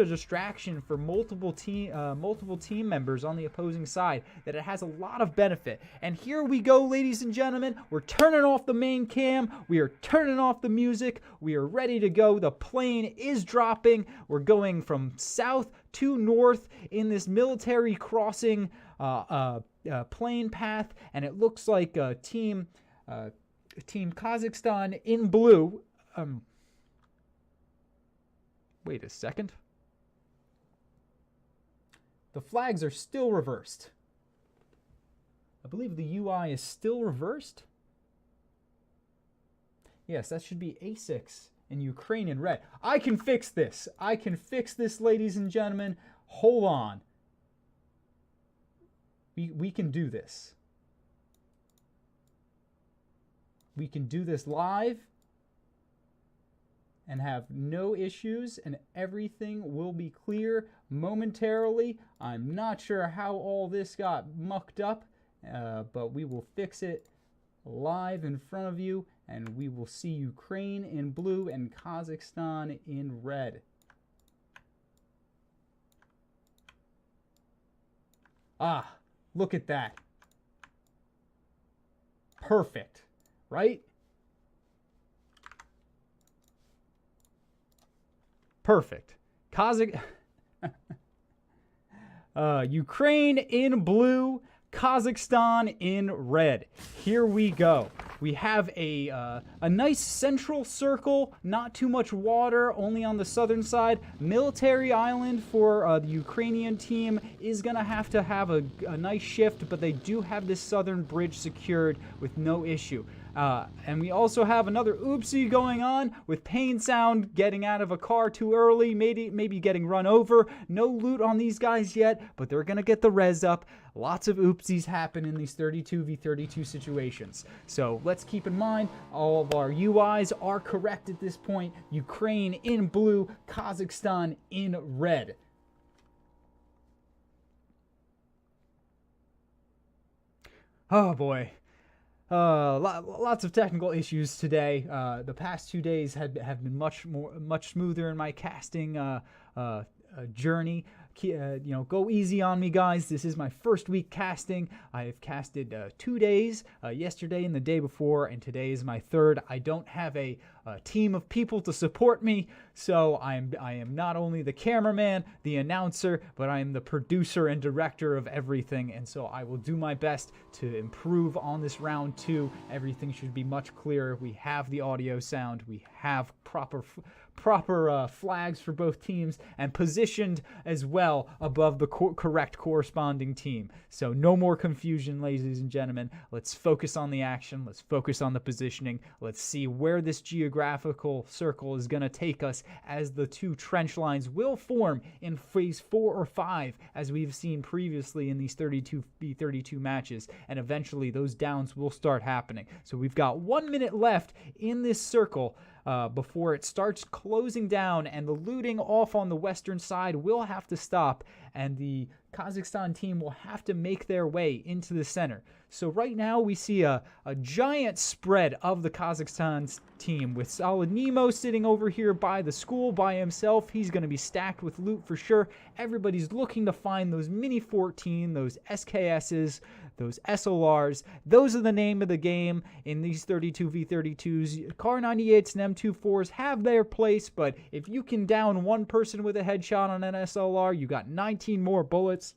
a distraction for multiple team members on the opposing side that it has a lot of benefit. And here we go, ladies and gentlemen. We're turning off the main cam. We are turning off the music. We are ready to go. The plane is dropping. We're going from south to north in this military crossing plane path, and it looks like team Kazakhstan in blue. Wait a second. The flags are still reversed. I believe the UI is still reversed. Yes, that should be A6 in Ukraine in red. I can fix this. I can fix this, ladies and gentlemen. Hold on. We can do this. We can do this live and have no issues, and everything will be clear momentarily. I'm not sure how all this got mucked up, but we will fix it live in front of you, and we will see Ukraine in blue and Kazakhstan in red. Ah, look at that. Perfect, right? Perfect. Ukraine in blue, Kazakhstan in red. Here we go. We have a nice central circle, not too much water, only on the southern side. Military island for the Ukrainian team is going to have a nice shift, but they do have this southern bridge secured with no issue. And we also have another oopsie going on with Pain Sound getting out of a car too early, maybe getting run over. No loot on these guys yet, but they're going to get the res up. Lots of oopsies happen in these 32v32 situations. So let's keep in mind all of our UIs are correct at this point. Ukraine in blue, Kazakhstan in red. Oh boy. Lots of technical issues today. The past 2 days have been much smoother in my casting journey. Go easy on me, guys. This is my first week casting. I have casted 2 days, yesterday and the day before, and today is my third. I don't have a team of people to support me, so I am not only the cameraman, the announcer, but I am the producer and director of everything, and so I will do my best to improve on this round 2. Everything should be much clearer. We have the audio sound. We have proper flags for both teams and positioned as well above the correct corresponding team. So no more confusion, ladies and gentlemen. Let's focus on the action. Let's focus on the positioning. Let's see where this geographical circle is going to take us as the two trench lines will form in phase 4 or 5, as we've seen previously in these 32v32 matches, and eventually those downs will start happening. So we've got 1 minute left in this circle before it starts closing down, and the looting off on the western side will have to stop, and the Kazakhstan team will have to make their way into the center. So right now we see a giant spread of the Kazakhstan team, with Solid Nemo sitting over here by the school by himself. He's going to be stacked with loot for sure. Everybody's looking to find those Mini 14, those SKSs, those SLRs. Those are the name of the game in these 32v32s. Car 98s and M24s have their place, but if you can down one person with a headshot on an SLR, you got 19 more bullets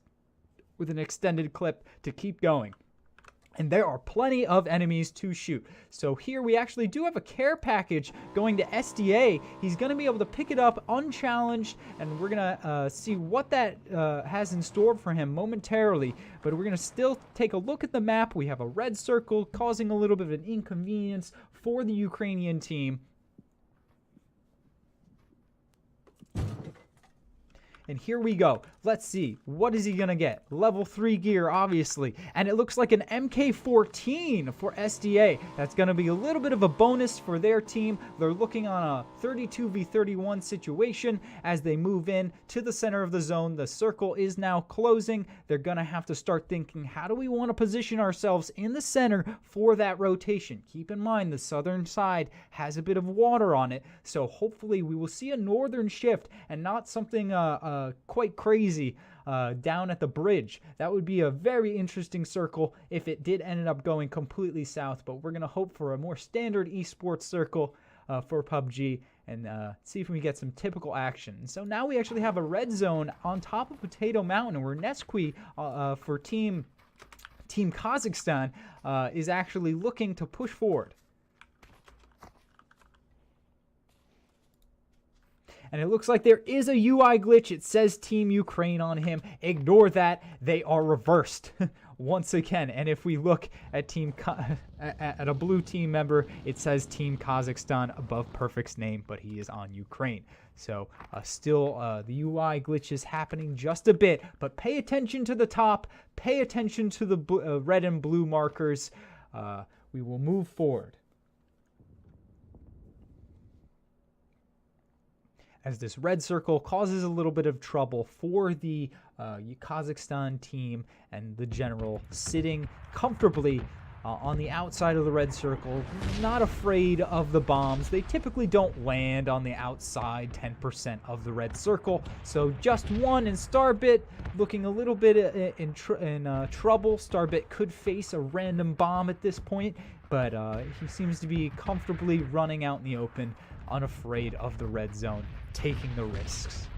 with an extended clip to keep going. And there are plenty of enemies to shoot. So here we actually do have a care package going to SDA. He's going to be able to pick it up unchallenged, and we're going to see what that has in store for him momentarily. But we're going to still take a look at the map. We have a red circle causing a little bit of an inconvenience for the Ukrainian team. And here we go. Let's see. What is he going to get? Level 3 gear, obviously. And it looks like an MK14 for SDA. That's going to be a little bit of a bonus for their team. They're looking on a 32v31 situation as they move in to the center of the zone. The circle is now closing. They're going to have to start thinking, how do we want to position ourselves in the center for that rotation? Keep in mind, the southern side has a bit of water on it. So hopefully we will see a northern shift and not something quite crazy down at the bridge. That would be a very interesting circle if it did end up going completely south, but we're going to hope for a more standard esports circle for PUBG and see if we get some typical action. So now we actually have a red zone on top of Potato Mountain, where Nesqui for Team Kazakhstan is actually looking to push forward. And it looks like there is a UI glitch. It says Team Ukraine on him. Ignore that. They are reversed once again. And if we look at at a blue team member, it says Team Kazakhstan above Perfect's name, but he is on Ukraine. So still the UI glitch is happening just a bit. But pay attention to the top. Pay attention to the red and blue markers. We will move forward. As this red circle causes a little bit of trouble for the Kazakhstan team, and the general sitting comfortably on the outside of the red circle, not afraid of the bombs. They typically don't land on the outside 10% of the red circle. So just one, and Starbit looking a little bit in trouble. Starbit could face a random bomb at this point, but he seems to be comfortably running out in the open, unafraid of the red zone, taking the risks.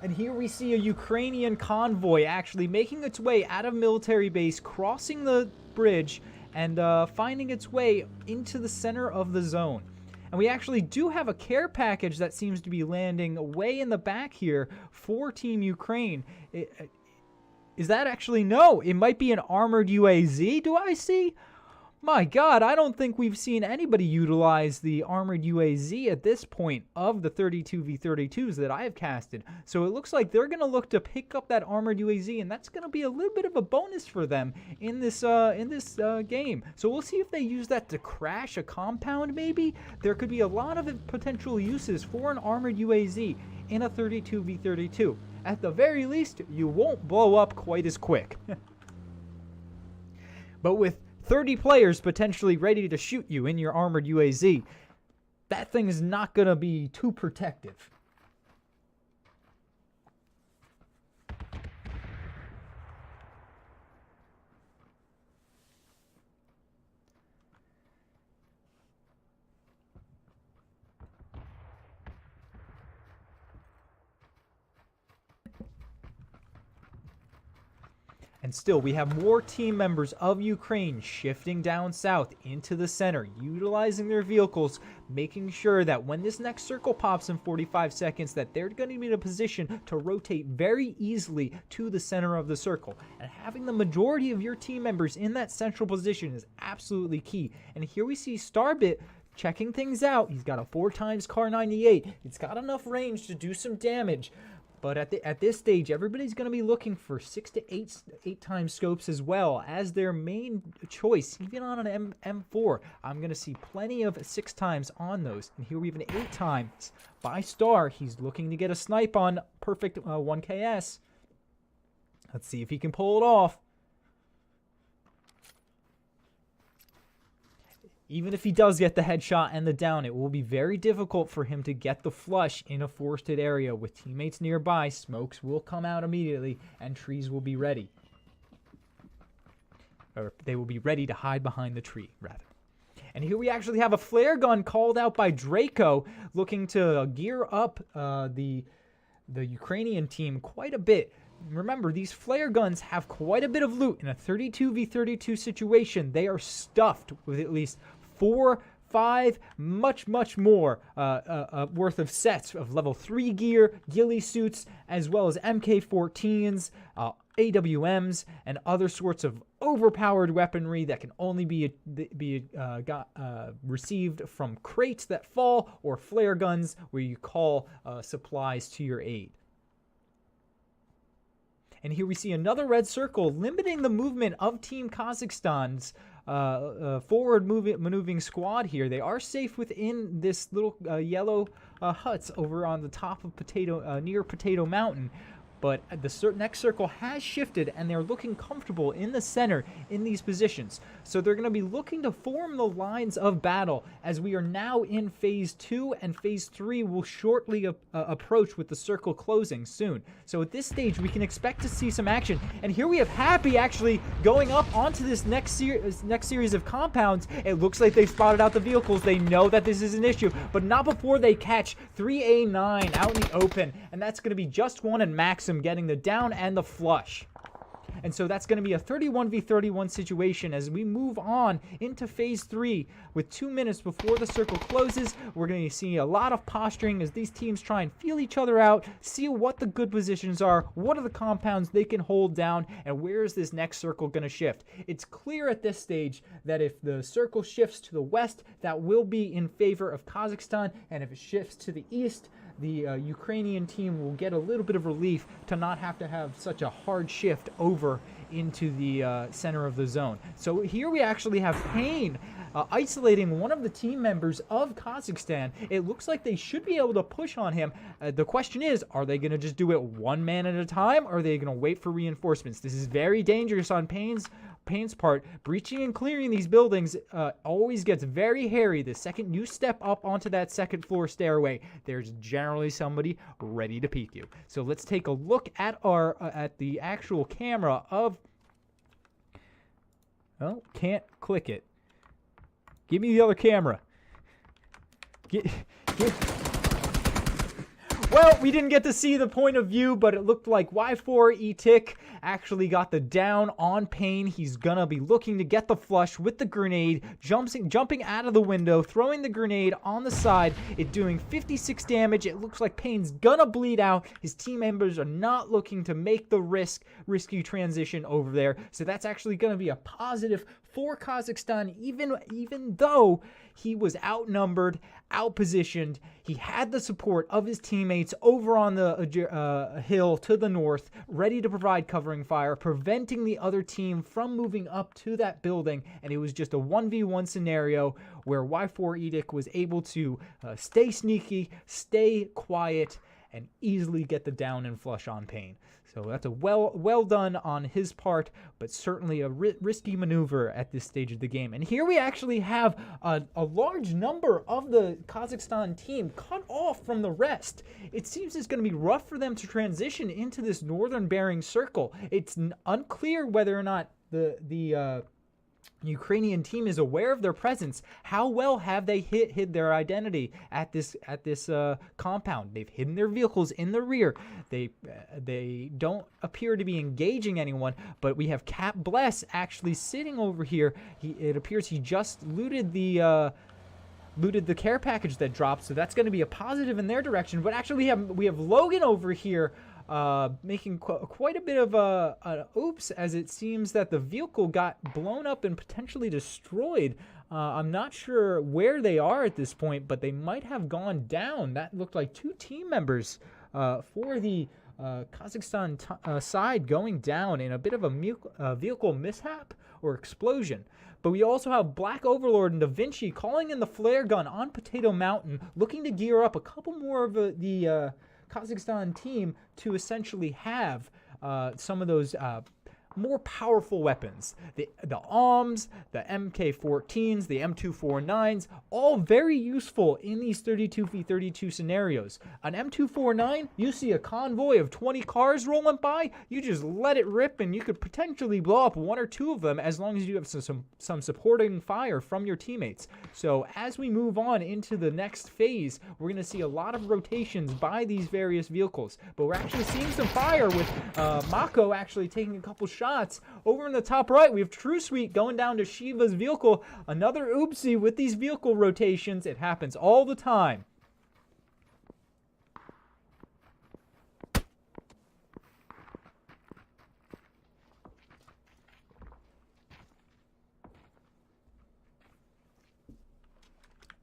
And here we see a Ukrainian convoy actually making its way out of military base, crossing the bridge, and finding its way into the center of the zone. And we actually do have a care package that seems to be landing way in the back here for Team Ukraine. Is that actually? No, it might be an armored UAZ, do I see? My God, I don't think we've seen anybody utilize the armored UAZ at this point of the 32v32s that I have casted. So it looks like they're going to look to pick up that armored UAZ, and that's going to be a little bit of a bonus for them in this game. So we'll see if they use that to crash a compound maybe. There could be a lot of potential uses for an armored UAZ in a 32v32. At the very least, you won't blow up quite as quick. But with 30 players potentially ready to shoot you in your armored UAZ, that thing is not going to be too protective. And still, we have more team members of Ukraine shifting down south into the center, utilizing their vehicles, making sure that when this next circle pops in 45 seconds, that they're going to be in a position to rotate very easily to the center of the circle. And having the majority of your team members in that central position is absolutely key. And here we see Starbit checking things out. He's got a 4x Car 98. It's got enough range to do some damage. But at this stage, everybody's going to be looking for 6 to 8 times scopes as well as their main choice. Even on an M4, I'm going to see plenty of 6 times on those. And here we have an 8 times by Star. He's looking to get a snipe on perfect 1KS. Let's see if he can pull it off. Even if he does get the headshot and the down, it will be very difficult for him to get the flush in a forested area with teammates nearby. Smokes will come out immediately, and trees will be ready. Or they will be ready to hide behind the tree, rather. And here we actually have a flare gun called out by Draco, looking to gear up the Ukrainian team quite a bit. Remember, these flare guns have quite a bit of loot. In a 32v32 situation, they are stuffed with at least 4, 5, much more worth of sets of level 3 gear, ghillie suits, as well as MK14s, AWMs, and other sorts of overpowered weaponry that can only be received from crates that fall, or flare guns where you call supplies to your aid. And here we see another red circle limiting the movement of Team Kazakhstan's forward maneuvering squad here. They are safe within this little yellow huts over on the top of near Potato Mountain. But the next circle has shifted, and they're looking comfortable in the center in these positions. So they're going to be looking to form the lines of battle as we are now in Phase 2, and Phase 3 will shortly approach with the circle closing soon. So at this stage, we can expect to see some action. And here we have Happy actually going up onto this next series of compounds. It looks like they've spotted out the vehicles. They know that this is an issue, but not before they catch 3A9 out in the open. And that's going to be Just One and Maxim getting the down and the flush. And so that's going to be a 31v31 situation as we move on into Phase 3 with 2 minutes before the circle closes. We're going to see a lot of posturing as these teams try and feel each other out, see what the good positions are, what are the compounds they can hold down, and where is this next circle going to shift. It's clear at this stage that if the circle shifts to the west, that will be in favor of Kazakhstan, and if it shifts to the east, the Ukrainian team will get a little bit of relief to not have to have such a hard shift over into the center of the zone. So here we actually have Payne isolating one of the team members of Kazakhstan. It looks like they should be able to push on him. The question is, are they going to just do it one man at a time, or are they going to wait for reinforcements? This is very dangerous on Payne's part. Breaching and clearing these buildings always gets very hairy. The second you step up onto that second floor stairway, there's generally somebody ready to peek you. So let's take a look at at the actual camera of... Oh, can't click it. Give me the other camera. Well, we didn't get to see the point of view, but it looked like Y4ETIC actually got the down on Payne. He's gonna be looking to get the flush with the grenade, jumping out of the window, throwing the grenade on the side. It doing 56 damage. It looks like Payne's gonna bleed out. His team members are not looking to make the risky transition over there. So that's actually gonna be a positive for Kazakhstan, even though he was outnumbered, outpositioned. He had the support of his teammates over on the hill to the north, ready to provide covering fire, preventing the other team from moving up to that building. And it was just a 1v1 scenario where Y4ETIC was able to stay sneaky, stay quiet, and easily get the down and flush on Payne. So that's a well done on his part, but certainly a risky maneuver at this stage of the game. And here we actually have a large number of the Kazakhstan team cut off from the rest. It seems it's going to be rough for them to transition into this northern bearing circle. It's unclear whether or not the Ukrainian team is aware of their presence. How well have they hid their identity at this compound? They've hidden their vehicles in the rear. They don't appear to be engaging anyone, but we have Cap Bless actually sitting over here. It appears he just looted the care package that dropped, so that's going to be a positive in their direction. But actually we have Logan over here making quite a bit of an oops, as it seems that the vehicle got blown up and potentially destroyed. I'm not sure where they are at this point, but they might have gone down. That looked like 2 team members for the Kazakhstan side going down in a bit of a vehicle mishap or explosion. But we also have Black Overlord and Da Vinci calling in the flare gun on Potato Mountain, looking to gear up a couple more of the Kazakhstan team to essentially have some of those more powerful weapons. The ARMs, the MK14s, the M249s, all very useful in these 32v32 scenarios. An M249, you see a convoy of 20 cars rolling by, you just let it rip and you could potentially blow up 1 or 2 of them as long as you have some supporting fire from your teammates. So as we move on into the next phase, we're going to see a lot of rotations by these various vehicles. But we're actually seeing some fire with Mako actually taking a couple shots. Over in the top right, we have True Sweet going down to Shiva's vehicle. Another oopsie with these vehicle rotations. It happens all the time.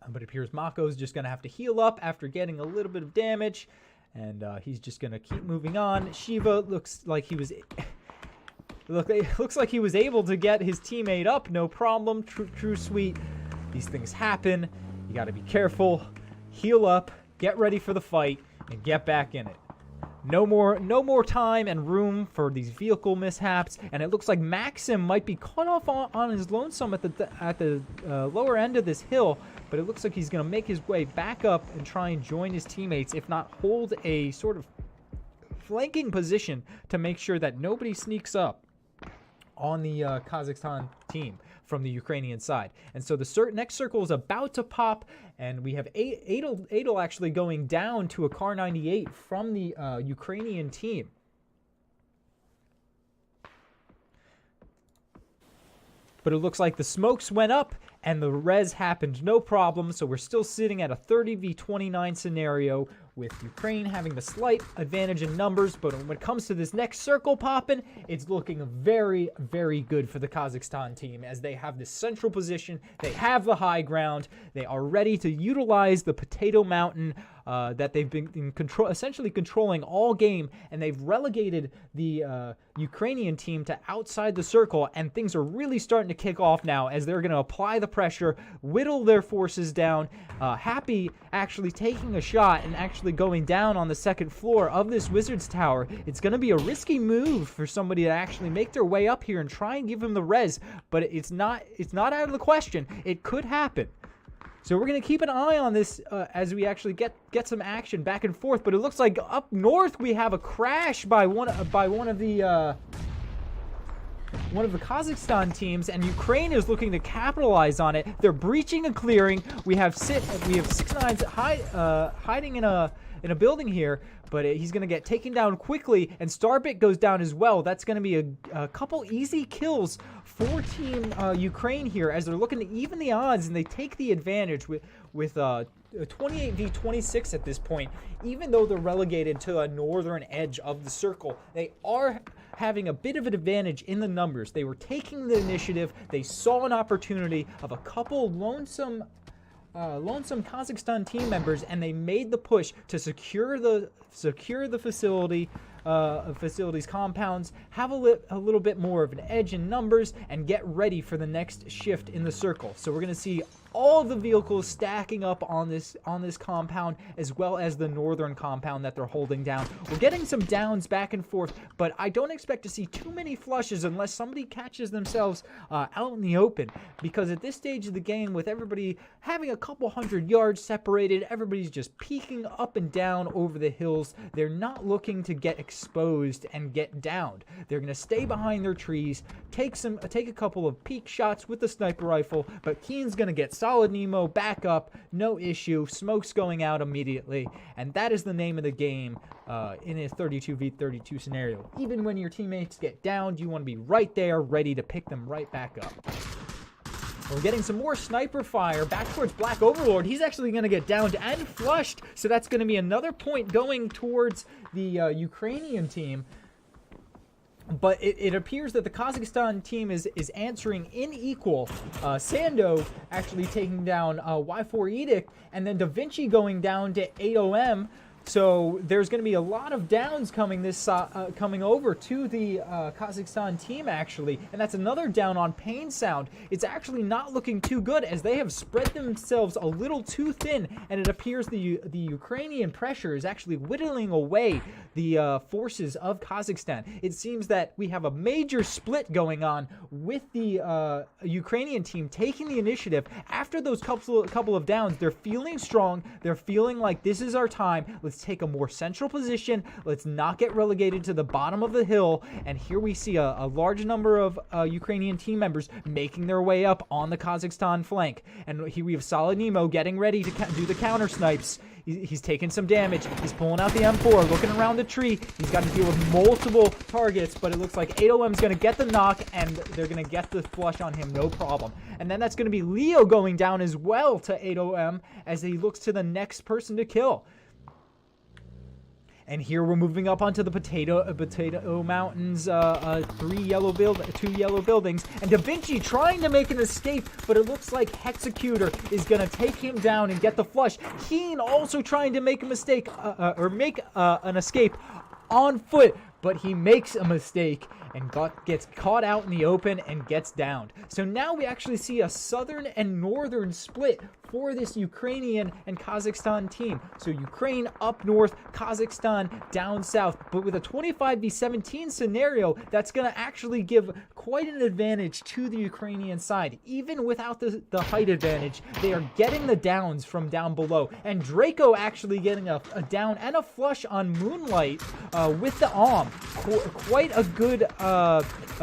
But it appears Mako's just going to have to heal up after getting a little bit of damage. And he's just going to keep moving on. Shiva looks like he was... it looks like he was able to get his teammate up. No problem. True sweet. These things happen. You got to be careful. Heal up. Get ready for the fight. And get back in it. No more time and room for these vehicle mishaps. And it looks like Maxim might be cut off on his lonesome at the lower end of this hill. But it looks like he's going to make his way back up and try and join his teammates, if not hold a sort of flanking position to make sure that nobody sneaks up on the Kazakhstan team from the Ukrainian side. And so the next circle is about to pop, and we have Adel actually going down to a Car 98 from the Ukrainian team. But it looks like the smokes went up and the res happened no problem, so we're still sitting at a 30v29 scenario with Ukraine having the slight advantage in numbers. But when it comes to this next circle popping, it's looking very, very good for the Kazakhstan team, as they have this central position. They have the high ground. They are ready to utilize the Potato Mountain that they've been essentially controlling all game, and they've relegated the Ukrainian team to outside the circle, and things are really starting to kick off now as they're going to apply the pressure, whittle their forces down. Happy actually taking a shot and actually going down on the second floor of this Wizard's Tower. It's going to be a risky move for somebody to actually make their way up here and try and give him the res, but it's not out of the question. It could happen. So we're going to keep an eye on this as we actually get some action back and forth. But it looks like up north we have a crash by one of the Kazakhstan teams, and Ukraine is looking to capitalize on it. They're breaching a clearing. We have 6ix9ine hiding in a building here, but he's going to get taken down quickly, and Starbit goes down as well. That's going to be a couple easy kills for Team Ukraine here, as they're looking to even the odds, and they take the advantage with 28v26 at this point. Even though they're relegated to a northern edge of the circle, they are having a bit of an advantage in the numbers. They were taking the initiative. They saw an opportunity of a couple lonesome Kazakhstan team members, and they made the push to secure the facilities compounds, have a little bit more of an edge in numbers, and get ready for the next shift in the circle. So we're going to see all the vehicles stacking up on this compound, as well as the northern compound that they're holding down. We're getting some downs back and forth, but I don't expect to see too many flushes unless somebody catches themselves out in the open, because at this stage of the game, with everybody having a couple hundred yards separated, everybody's just peeking up and down over the hills. They're not looking to get exposed and get downed. They're going to stay behind their trees, take a couple of peek shots with the sniper rifle, but Keen's going to get solid Nemo back up, no issue, smokes going out immediately, and that is the name of the game in a 32v32 scenario. Even when your teammates get downed, you want to be right there, ready to pick them right back up. We're getting some more sniper fire back towards Black Overlord. He's actually going to get downed and flushed, so that's going to be another point going towards the Ukrainian team. But it appears that the Kazakhstan team is answering in equal. Sando actually taking down Y4 Edict, and then Da Vinci going down to 8OM. So there's going to be a lot of downs coming over to the Kazakhstan team, actually, and that's another down on Pain Sound. It's actually not looking too good, as they have spread themselves a little too thin, and it appears the Ukrainian pressure is actually whittling away the forces of Kazakhstan. It seems that we have a major split going on with the Ukrainian team taking the initiative. After those couple of downs, they're feeling strong. They're feeling like this is our time. Let's take a more central position. Let's not get relegated to the bottom of the hill. And here we see a large number of Ukrainian team members making their way up on the Kazakhstan flank. And here we have Solid Nemo getting ready to do the counter snipes. He's taking some damage. He's pulling out the M4, looking around the tree. He's got to deal with multiple targets, but it looks like 8OM's going to get the knock, and they're going to get the flush on him, no problem. And then that's going to be Leo going down as well to 8OM as he looks to the next person to kill. And here we're moving up onto the potato mountains, two yellow buildings, and Da Vinci trying to make an escape, but it looks like Hexecutor is gonna take him down and get the flush. Keen also trying to make a mistake, an escape on foot, but he makes a mistake and gets caught out in the open and gets downed. So now we actually see a southern and northern split for this Ukrainian and Kazakhstan team. So Ukraine up north, Kazakhstan down south. But with a 25v17 scenario, that's going to actually give quite an advantage to the Ukrainian side. Even without the height advantage, they are getting the downs from down below. And Draco actually getting a down and a flush on Moonlight with the Om. Quite a good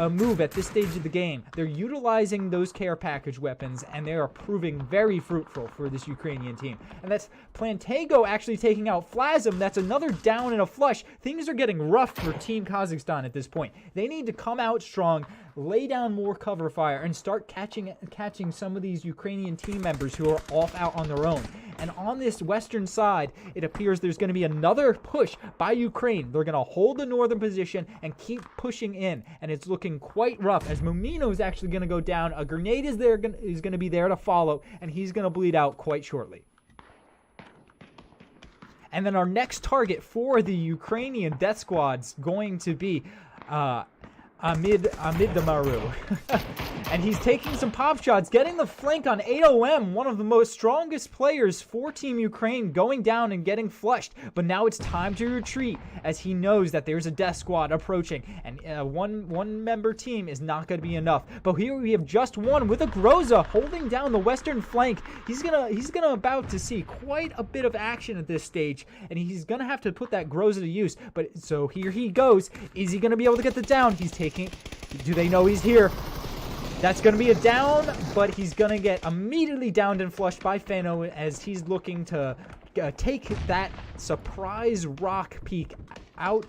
move at this stage of the game. They're utilizing those care package weapons, and they are proving very fruitful for this Ukrainian team. And that's Plantago actually taking out Flasm. That's another down and a flush. Things are getting rough for Team Kazakhstan at this point. They need to come out strong, lay down more cover fire, and start catching some of these Ukrainian team members who are off out on their own. And on this western side, it appears there's going to be another push by Ukraine. They're going to hold the northern position and keep pushing in. And it's looking quite rough as Momino is actually going to go down. A grenade is going to be there to follow, and he's going to bleed out quite shortly. And then our next target for the Ukrainian death squad's going to be Amid Damaru. And he's taking some pop shots, getting the flank on 8OM, one of the most strongest players for Team Ukraine, going down and getting flushed. But now it's time to retreat as he knows that there's a death squad approaching, and one member team is not going to be enough. But here we have just one with a Groza holding down the western flank. He's gonna about to see quite a bit of action at this stage, and he's gonna have to put that Groza to use. But so here he goes. Is he gonna be able to get the down? He's taking. Do they know he's here? That's going to be a down, but he's going to get immediately downed and flushed by Fano as he's looking to take that surprise rock peak out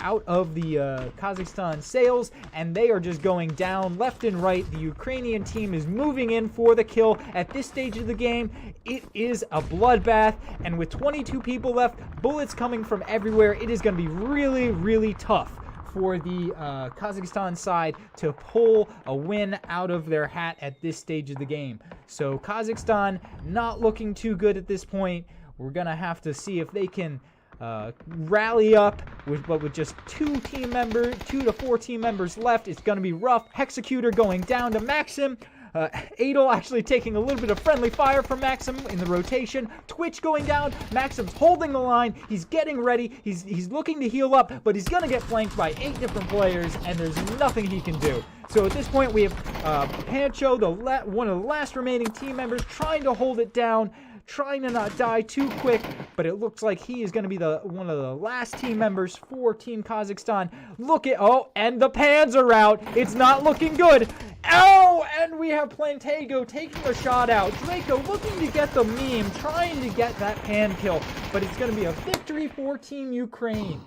of the Kazakhstan sails, and they are just going down left and right. The Ukrainian team is moving in for the kill. At this stage of the game, it is a bloodbath, and with 22 people left, bullets coming from everywhere, it is going to be really, really tough for the Kazakhstan side to pull a win out of their hat at this stage of the game. So Kazakhstan not looking too good at this point. We're gonna have to see if they can rally up with just 2 to 4 team members left. It's gonna be rough. Hexecutor going down to Maxim. Adel actually taking a little bit of friendly fire from Maxim in the rotation. Twitch going down. Maxim's holding the line. He's getting ready. He's looking to heal up, but he's going to get flanked by 8 different players, and there's nothing he can do. So at this point, we have Pancho, one of the last remaining team members, trying to hold it down, trying to not die too quick, but it looks like he is going to be one of the last team members for Team Kazakhstan. And the pans are out. It's not looking good. Oh, and we have Plantago taking a shot out. Draco looking to get the meme, trying to get that pan kill, but it's going to be a victory for Team Ukraine.